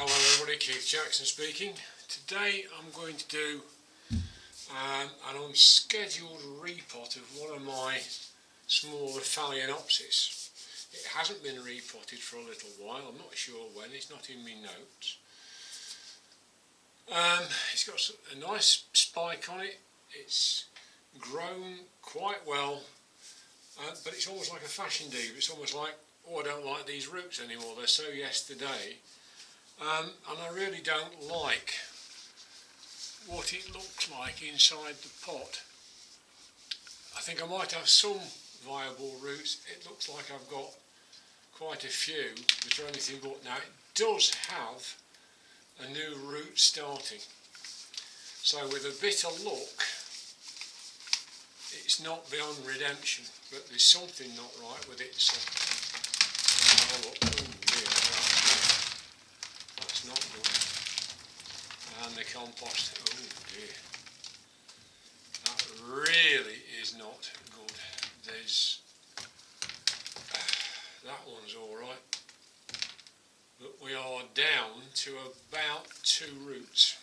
Hello everybody, Keith Jackson speaking. Today I'm going to do an unscheduled repot of one of my smaller Phalaenopsis. It hasn't been repotted for a little while, I'm not sure when, it's not in my notes. It's got a nice spike on it, it's grown quite well, but it's almost like a fashion diva. It's almost like, oh, I don't like these roots anymore, they're so yesterday. And I really don't like what it looks like inside the pot. I think I might have some viable roots. It looks like I've got quite a few that are anything but. Now it does have a new root starting, so with a bit of luck it's not beyond redemption, but there's something not right with it. So have a look. Oh dear, that's not good. And the compost, oh dear, that really is not good. There's that one's alright, but we are down to about 2 roots.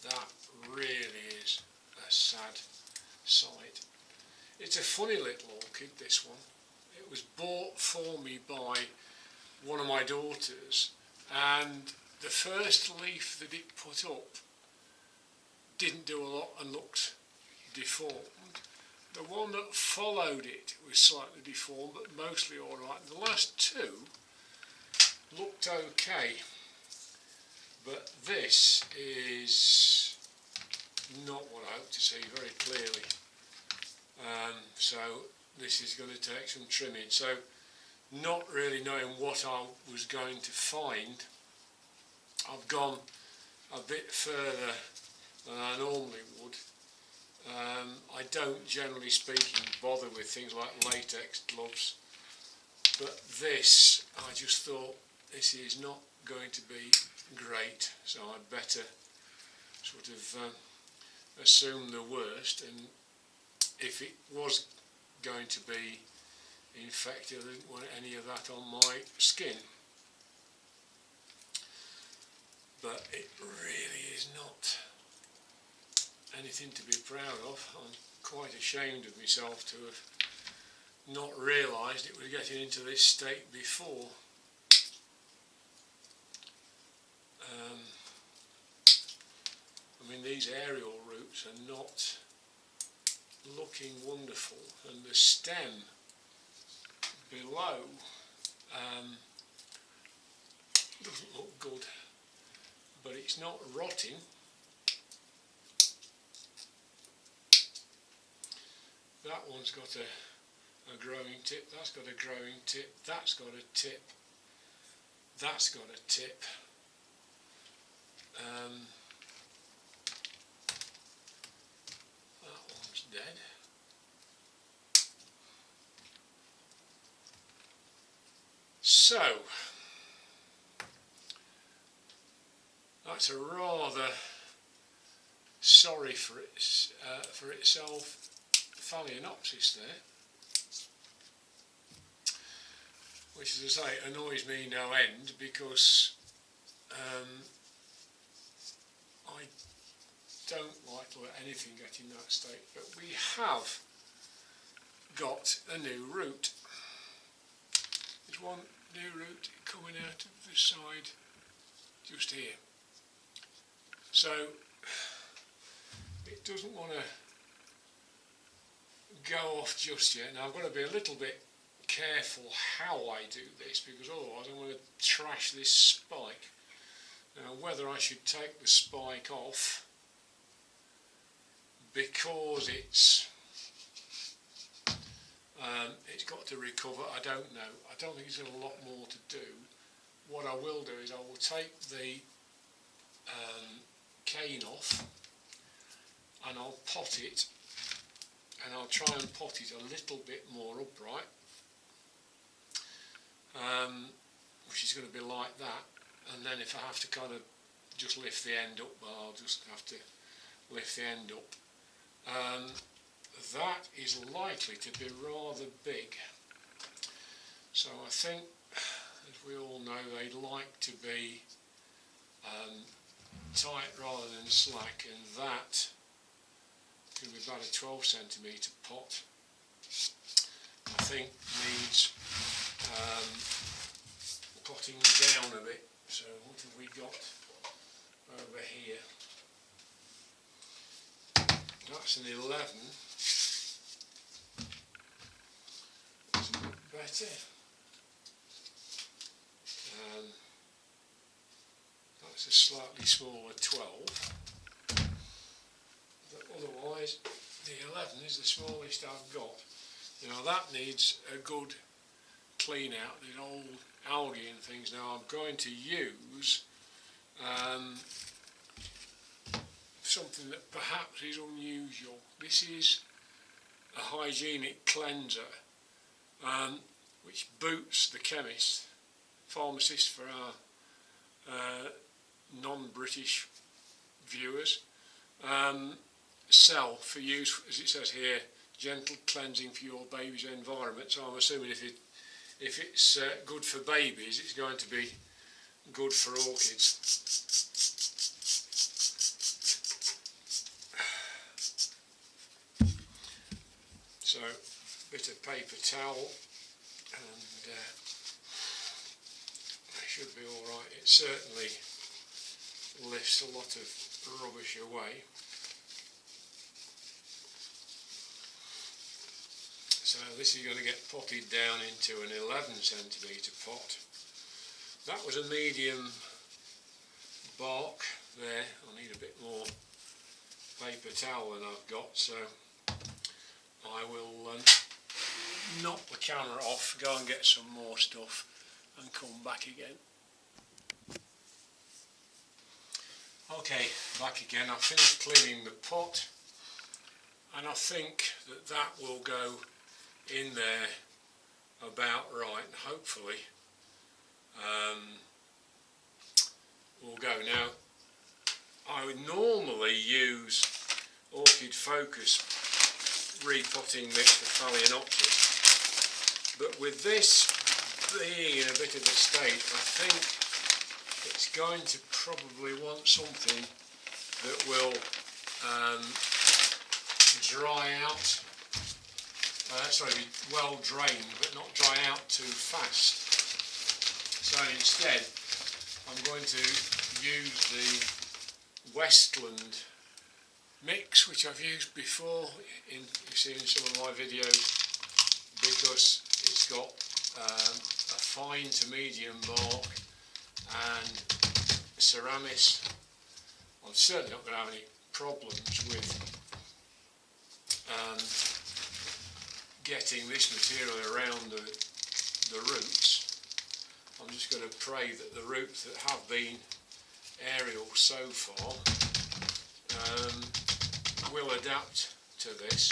That really is a sad sight. It's a funny little orchid, this one. It was bought for me by one of my daughters, and the first leaf that it put up didn't do a lot and looked deformed. The one that followed it was slightly deformed, but mostly alright. The last 2 looked okay, but this is not what I hope to see very clearly. So this is going to take some trimming. So not really knowing what I was going to find, I've gone a bit further than I normally would. I don't, generally speaking, bother with things like latex gloves, but this, I just thought, this is not going to be great, so I'd better sort of assume the worst, and if it was going to be infected, I didn't want any of that on my skin. But it really is not anything to be proud of. I'm quite ashamed of myself to have not realised it was getting into this state before. I mean, these aerial roots are not looking wonderful, and the stem below doesn't look good, but it's not rotting. That one's got a growing tip, that's got a growing tip, that's got a tip, that's got a tip. That one's dead. So that's a rather sorry for itself Phalaenopsis there, which, as I say, annoys me no end, because I don't like to let anything get in that state. But we have got a new root. There's one new root coming out of the side just here. So it doesn't want to go off just yet. Now I've got to be a little bit careful how I do this, because otherwise I'm going to trash this spike. Now whether I should take the spike off because it's got to recover, I don't know. I don't think it's got a lot more to do. What I will do is I will take the cane off and I'll pot it, and I'll try and pot it a little bit more upright, which is going to be like that. And then if I have to kind of just lift the end up, well, I'll just have to lift the end up. That is likely to be rather big. So I think, as we all know, they like to be tight rather than slack, and that could be about a 12 centimetre pot. I think needs potting down a bit. So what have we got over here? That's an 11. That's a bit better. That's a slightly smaller 12. But otherwise, the 11 is the smallest I've got. Now that needs a good clean out, the old algae and things. Now I'm going to use something that perhaps is unusual. This is a hygienic cleanser which Boots, the chemist, pharmacist for our non-British viewers, sell for use, as it says here, gentle cleansing for your baby's environment. So I'm assuming if it's good for babies, it's going to be good for orchids. So, bit of paper towel, and it should be all right. It certainly lifts a lot of rubbish away. So this is going to get potted down into an 11 centimetre pot. That was a medium bark there. I need a bit more paper towel than I've got, so I will knock the camera off, go and get some more stuff and come back again. Okay, back again. I've finished cleaning the pot, and I think that will go in there about right, and hopefully will go. Now, I would normally use Orchid Focus repotting mix for Phalaenopsis, but with this being in a bit of a state, I think it's going to probably want something that will dry out, be well drained but not dry out too fast. So instead I'm going to use the Westland mix, which I've used before, you've seen in some of my videos, because it's got a fine to medium bark and Ceramis. I'm certainly not going to have any problems with getting this material around the roots. I'm just going to pray that the roots that have been aerial so far will adapt to this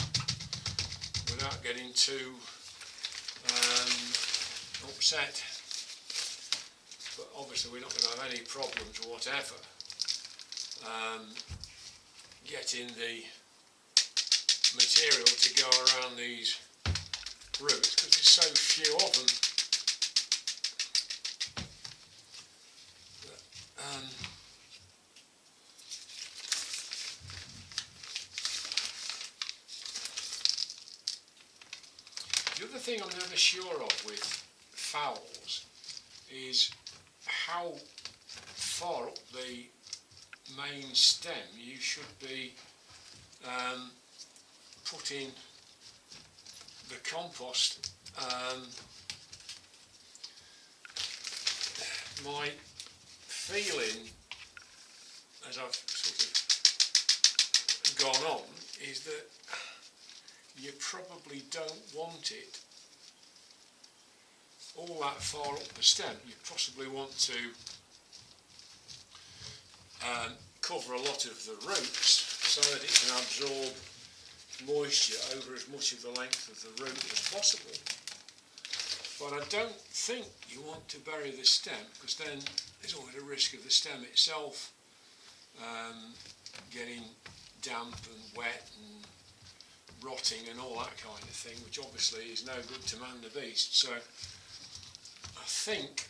without getting too upset. But obviously we're not going to have any problems whatever getting the material to go around these roots, because there's so few of them. The other thing I'm never sure of with fowls is how far up the main stem you should be putting the compost. My feeling, as I've sort of gone on, is that you probably don't want it all that far up the stem. You possibly want to cover a lot of the roots so that it can absorb moisture over as much of the length of the root as possible. But I don't think you want to bury the stem, because then there's always a risk of the stem itself getting damp and wet and rotting and all that kind of thing, which obviously is no good to man the beast. So I think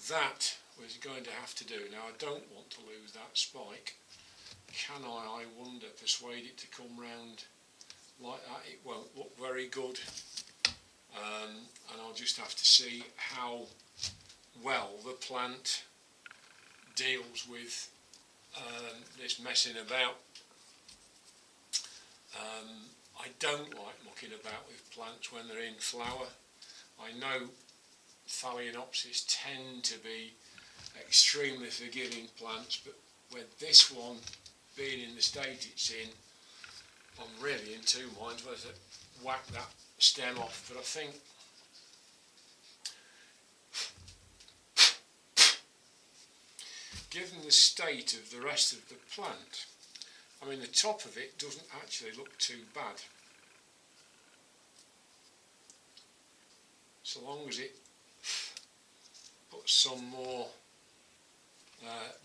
that was going to have to do. Now I don't want to lose that spike. Can I wonder, persuade it to come round like that? It won't look very good, and I'll just have to see how well the plant deals with this messing about. I don't like mucking about with plants when they're in flower. I know Phalaenopsis tend to be extremely forgiving plants, but with this one being in the state it's in, I'm really in two minds whether to whack that stem off. But I think given the state of the rest of the plant, I mean the top of it doesn't actually look too bad. So long as it puts some more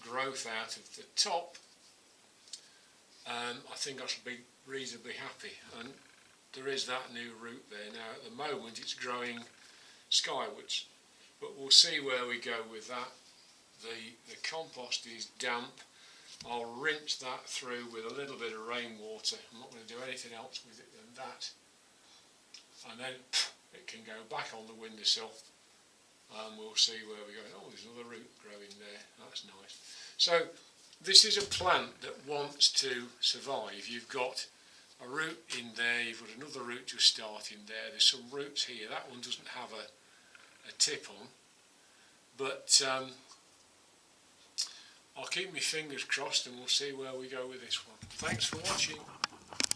growth out of the top, I think I should be reasonably happy. And there is that new root there now. At the moment it's growing skywards, but we'll see where we go with that. The compost is damp. I'll rinse that through with a little bit of rainwater. I'm not going to do anything else with it than that. And then it can go back on the windowsill and we'll see where we go. Oh, there's another root growing there. That's nice. So this is a plant that wants to survive. You've got a root in there, you've got another root just starting there. There's some roots here. That one doesn't have a tip on. But I'll keep my fingers crossed and we'll see where we go with this one. Thanks for watching.